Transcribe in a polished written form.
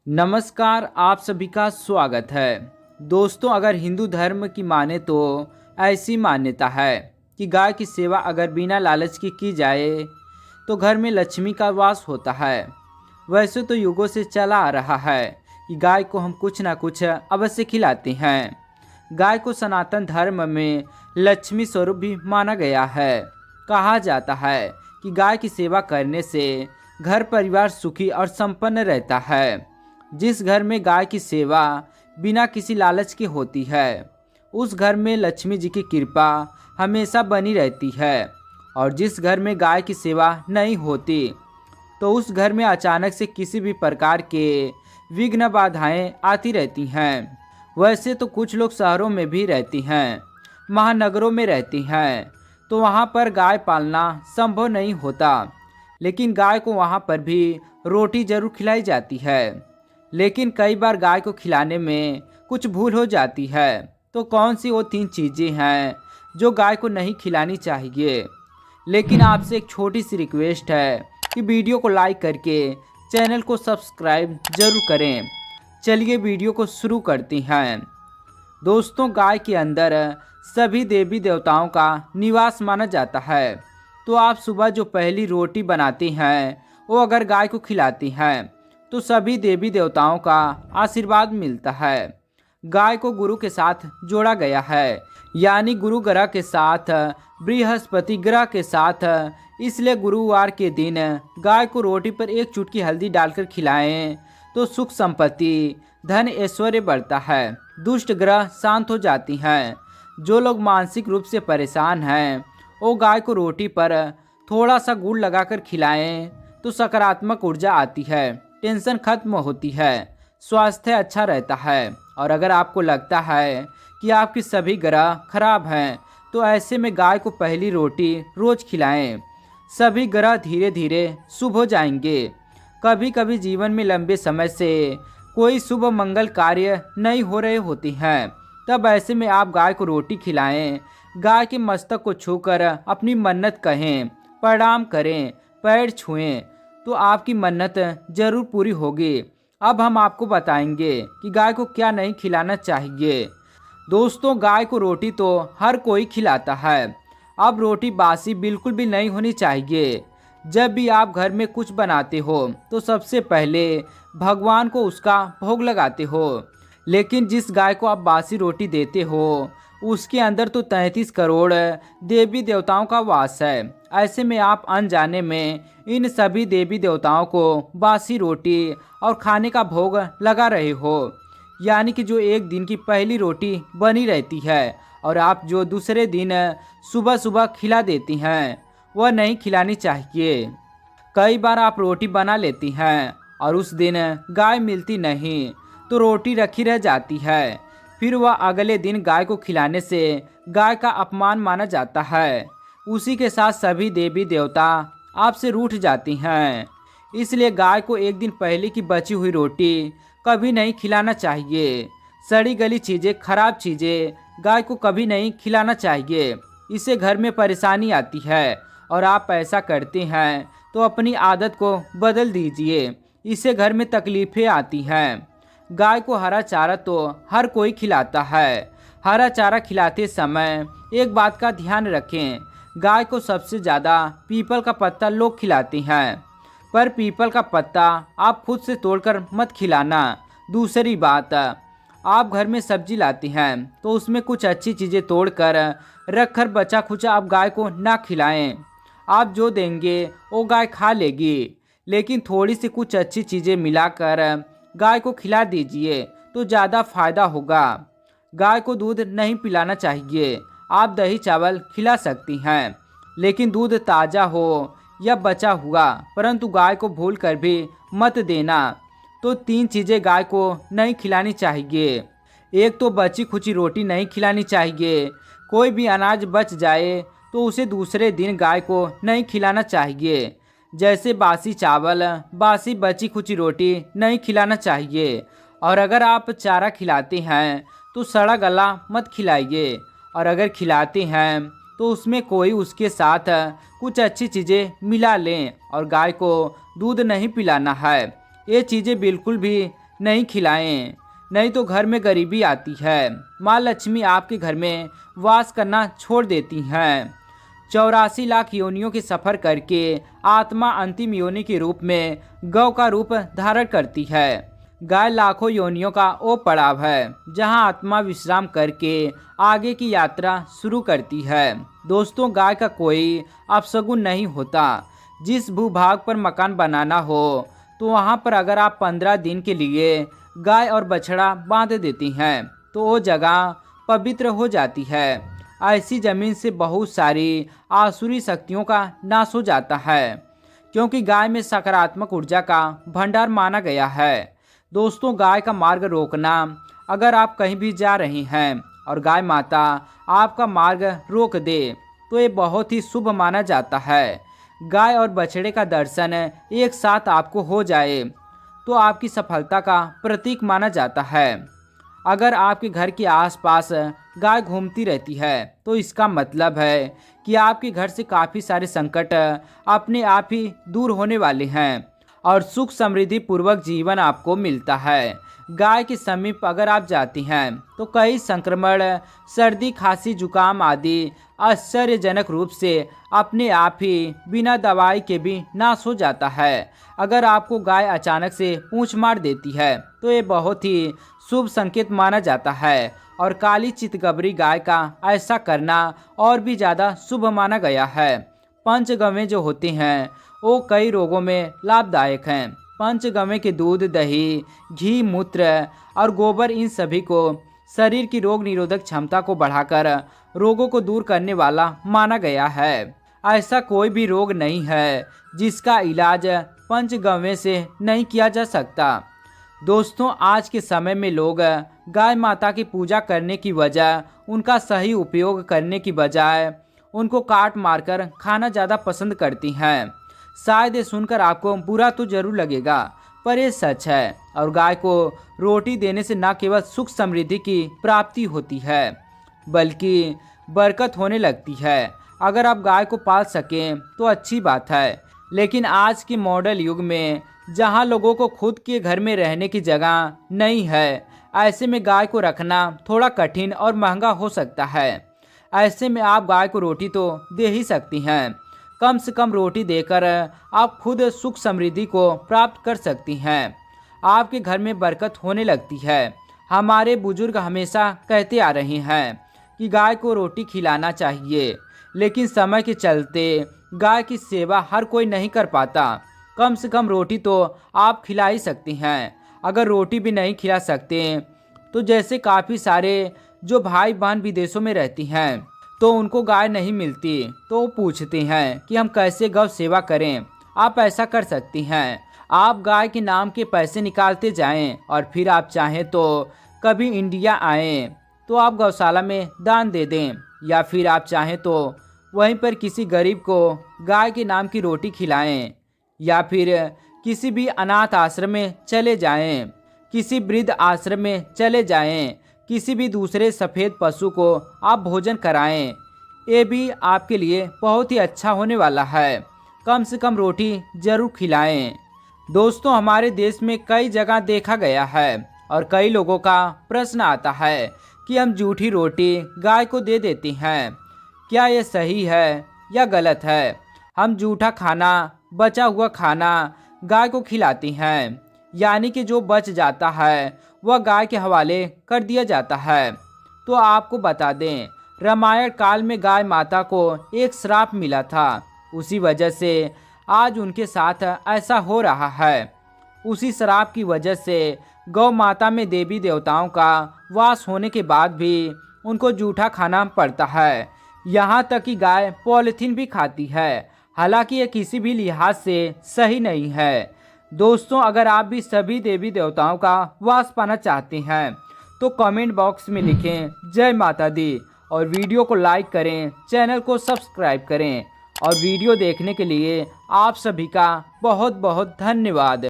नमस्कार, आप सभी का स्वागत है। दोस्तों, अगर हिंदू धर्म की माने तो ऐसी मान्यता है कि गाय की सेवा अगर बिना लालच की जाए तो घर में लक्ष्मी का वास होता है। वैसे तो युगों से चला आ रहा है कि गाय को हम कुछ ना कुछ अवश्य खिलाते हैं। गाय को सनातन धर्म में लक्ष्मी स्वरूप भी माना गया है। कहा जाता है कि गाय की सेवा करने से घर परिवार सुखी और संपन्न रहता है। जिस घर में गाय की सेवा बिना किसी लालच के होती है, उस घर में लक्ष्मी जी की कृपा हमेशा बनी रहती है। और जिस घर में गाय की सेवा नहीं होती तो उस घर में अचानक से किसी भी प्रकार के विघ्न बाधाएं आती रहती हैं। वैसे तो कुछ लोग शहरों में भी रहती हैं, महानगरों में रहती हैं, तो वहाँ पर गाय पालना संभव नहीं होता। लेकिन गाय को वहाँ पर भी रोटी जरूर खिलाई जाती है। लेकिन कई बार गाय को खिलाने में कुछ भूल हो जाती है। तो कौन सी वो 3 चीज़ें हैं जो गाय को नहीं खिलानी चाहिए। लेकिन आपसे एक छोटी सी रिक्वेस्ट है कि वीडियो को लाइक करके चैनल को सब्सक्राइब जरूर करें। चलिए वीडियो को शुरू करते हैं। दोस्तों, गाय के अंदर सभी देवी देवताओं का निवास माना जाता है। तो आप सुबह जो पहली रोटी बनाते हैं वो अगर गाय को खिलाती हैं तो सभी देवी देवताओं का आशीर्वाद मिलता है। गाय को गुरु के साथ जोड़ा गया है, यानी गुरु ग्रह के साथ, बृहस्पति ग्रह के साथ। इसलिए गुरुवार के दिन गाय को रोटी पर एक चुटकी हल्दी डालकर खिलाएं तो सुख संपत्ति, धन, ऐश्वर्य बढ़ता है। दुष्ट ग्रह शांत हो जाती हैं। जो लोग मानसिक रूप से परेशान हैं वो गाय को रोटी पर थोड़ा सा गुड़ लगाकर खिलाएं तो सकारात्मक ऊर्जा आती है, टेंशन खत्म होती है, स्वास्थ्य अच्छा रहता है। और अगर आपको लगता है कि आपकी सभी ग्रह खराब हैं तो ऐसे में गाय को पहली रोटी रोज खिलाएं। सभी ग्रह धीरे धीरे शुभ हो जाएंगे। कभी कभी जीवन में लंबे समय से कोई शुभ मंगल कार्य नहीं हो रहे होते हैं, तब ऐसे में आप गाय को रोटी खिलाएं। गाय के मस्तक को छूकर अपनी मन्नत कहें, प्रणाम करें, पैर छुएं तो आपकी मन्नत जरूर पूरी होगी। अब हम आपको बताएंगे कि गाय को क्या नहीं खिलाना चाहिए। दोस्तों, गाय को रोटी तो हर कोई खिलाता है। अब रोटी बासी बिल्कुल भी नहीं होनी चाहिए। जब भी आप घर में कुछ बनाते हो तो सबसे पहले भगवान को उसका भोग लगाते हो। लेकिन जिस गाय को आप बासी रोटी देते हो उसके अंदर तो 33 करोड़ देवी देवताओं का वास है। ऐसे में आप अनजाने में इन सभी देवी देवताओं को बासी रोटी और खाने का भोग लगा रहे हो। यानी कि जो एक दिन की पहली रोटी बनी रहती है और आप जो दूसरे दिन सुबह सुबह खिला देती हैं वह नहीं खिलानी चाहिए। कई बार आप रोटी बना लेती हैं और उस दिन गाय मिलती नहीं तो रोटी रखी रह जाती है। फिर वह अगले दिन गाय को खिलाने से गाय का अपमान माना जाता है। उसी के साथ सभी देवी देवता आपसे रूठ जाती हैं। इसलिए गाय को एक दिन पहले की बची हुई रोटी कभी नहीं खिलाना चाहिए। सड़ी गली चीज़ें, खराब चीज़ें गाय को कभी नहीं खिलाना चाहिए। इससे घर में परेशानी आती है और आप ऐसा करते हैं तो अपनी आदत को बदल दीजिए। इससे घर में तकलीफ़ें आती हैं। गाय को हरा चारा तो हर कोई खिलाता है। हरा चारा खिलाते समय एक बात का ध्यान रखें, गाय को सबसे ज़्यादा पीपल का पत्ता लोग खिलाते हैं, पर पीपल का पत्ता आप खुद से तोड़कर मत खिलाना। दूसरी बात, आप घर में सब्जी लाती हैं तो उसमें कुछ अच्छी चीज़ें तोड़कर रखकर बचा खुचा आप गाय को ना खिलाएं। आप जो देंगे वो गाय खा लेगी, लेकिन थोड़ी सी कुछ अच्छी चीज़ें मिलाकर गाय को खिला दीजिए तो ज़्यादा फायदा होगा। गाय को दूध नहीं पिलाना चाहिए। आप दही चावल खिला सकती हैं, लेकिन दूध ताज़ा हो या बचा हुआ, परंतु गाय को भूल कर भी मत देना। तो 3 चीज़ें गाय को नहीं खिलानी चाहिए। एक तो बची खुची रोटी नहीं खिलानी चाहिए। कोई भी अनाज बच जाए तो उसे दूसरे दिन गाय को नहीं खिलाना चाहिए। जैसे बासी चावल, बासी बची खुची रोटी नहीं खिलाना चाहिए। और अगर आप चारा खिलाते हैं तो सड़ा गला मत खिलाइए। और अगर खिलाते हैं तो उसमें कोई उसके साथ कुछ अच्छी चीज़ें मिला लें। और गाय को दूध नहीं पिलाना है। ये चीज़ें बिल्कुल भी नहीं खिलाएं, नहीं तो घर में गरीबी आती है। माँ लक्ष्मी आपके घर में वास करना छोड़ देती हैं। 84 लाख योनियों के सफर करके आत्मा अंतिम योनि के रूप में गौ का रूप धारण करती है। गाय लाखों योनियों का वो पड़ाव है जहां आत्मा विश्राम करके आगे की यात्रा शुरू करती है। दोस्तों, गाय का कोई अपशगुन नहीं होता। जिस भूभाग पर मकान बनाना हो तो वहां पर अगर आप 15 दिन के लिए गाय और बछड़ा बांध देती हैं तो वो जगह पवित्र हो जाती है। ऐसी जमीन से बहुत सारी आसुरी शक्तियों का नाश हो जाता है, क्योंकि गाय में सकारात्मक ऊर्जा का भंडार माना गया है। दोस्तों, गाय का मार्ग रोकना, अगर आप कहीं भी जा रही हैं और गाय माता आपका मार्ग रोक दे तो ये बहुत ही शुभ माना जाता है। गाय और बछड़े का दर्शन एक साथ आपको हो जाए तो आपकी सफलता का प्रतीक माना जाता है। अगर आपके घर के आसपास गाय घूमती रहती है तो इसका मतलब है कि आपके घर से काफ़ी सारे संकट अपने आप ही दूर होने वाले हैं और सुख समृद्धि पूर्वक जीवन आपको मिलता है। गाय के समीप अगर आप जाती हैं तो कई संक्रमण, सर्दी, खांसी, जुकाम आदि आश्चर्यजनक रूप से अपने आप ही बिना दवाई के भी नाश हो जाता है। अगर आपको गाय अचानक से पूंछ मार देती है तो ये बहुत ही शुभ संकेत माना जाता है और काली चितकबरी गाय का ऐसा करना और भी ज़्यादा शुभ माना गया है। पंचगव्य जो होते हैं वो कई रोगों में लाभदायक हैं। पंचगव्य के दूध, दही, घी, मूत्र और गोबर इन सभी को शरीर की रोग निरोधक क्षमता को बढ़ाकर रोगों को दूर करने वाला माना गया है। ऐसा कोई भी रोग नहीं है जिसका इलाज पंचगव्य से नहीं किया जा सकता। दोस्तों, आज के समय में लोग गाय माता की पूजा करने की वजह उनका सही उपयोग करने की बजाय उनको काट मारकर खाना ज़्यादा पसंद करती हैं। शायद ये सुनकर आपको बुरा तो जरूर लगेगा, पर ये सच है। और गाय को रोटी देने से न केवल सुख समृद्धि की प्राप्ति होती है बल्कि बरकत होने लगती है। अगर आप गाय को पाल सकें तो अच्छी बात है, लेकिन आज के मॉडल युग में जहां लोगों को खुद के घर में रहने की जगह नहीं है, ऐसे में गाय को रखना थोड़ा कठिन और महंगा हो सकता है। ऐसे में आप गाय को रोटी तो दे ही सकती हैं। कम से कम रोटी देकर आप खुद सुख समृद्धि को प्राप्त कर सकती हैं। आपके घर में बरकत होने लगती है। हमारे बुजुर्ग हमेशा कहते आ रहे हैं कि गाय को रोटी खिलाना चाहिए, लेकिन समय के चलते गाय की सेवा हर कोई नहीं कर पाता। कम से कम रोटी तो आप खिला ही सकती हैं। अगर रोटी भी नहीं खिला सकते तो जैसे काफ़ी सारे जो भाई बहन विदेशों में रहती हैं तो उनको गाय नहीं मिलती तो वो पूछते हैं कि हम कैसे गौ सेवा करें। आप ऐसा कर सकती हैं, आप गाय के नाम के पैसे निकालते जाएं और फिर आप चाहें तो कभी इंडिया आएं तो आप गौशाला में दान दे दें, या फिर आप चाहें तो वहीं पर किसी गरीब को गाय के नाम की रोटी खिलाएं, या फिर किसी भी अनाथ आश्रम में चले जाएं, किसी वृद्ध आश्रम में चले जाएं, किसी भी दूसरे सफ़ेद पशु को आप भोजन कराएं। ये भी आपके लिए बहुत ही अच्छा होने वाला है। कम से कम रोटी जरूर खिलाएं। दोस्तों, हमारे देश में कई जगह देखा गया है और कई लोगों का प्रश्न आता है कि हम जूठी रोटी गाय को दे देते हैं, क्या ये सही है या गलत है? हम जूठा खाना, बचा हुआ खाना गाय को खिलाती हैं, यानी कि जो बच जाता है वह गाय के हवाले कर दिया जाता है। तो आपको बता दें, रामायण काल में गाय माता को एक श्राप मिला था, उसी वजह से आज उनके साथ ऐसा हो रहा है। उसी श्राप की वजह से गौ माता में देवी देवताओं का वास होने के बाद भी उनको जूठा खाना पड़ता है। यहाँ तक कि गाय पॉलीथीन भी खाती है, हालांकि ये किसी भी लिहाज से सही नहीं है। दोस्तों, अगर आप भी सभी देवी देवताओं का वास पाना चाहते हैं तो कमेंट बॉक्स में लिखें जय माता दी और वीडियो को लाइक करें, चैनल को सब्सक्राइब करें। और वीडियो देखने के लिए आप सभी का बहुत बहुत धन्यवाद।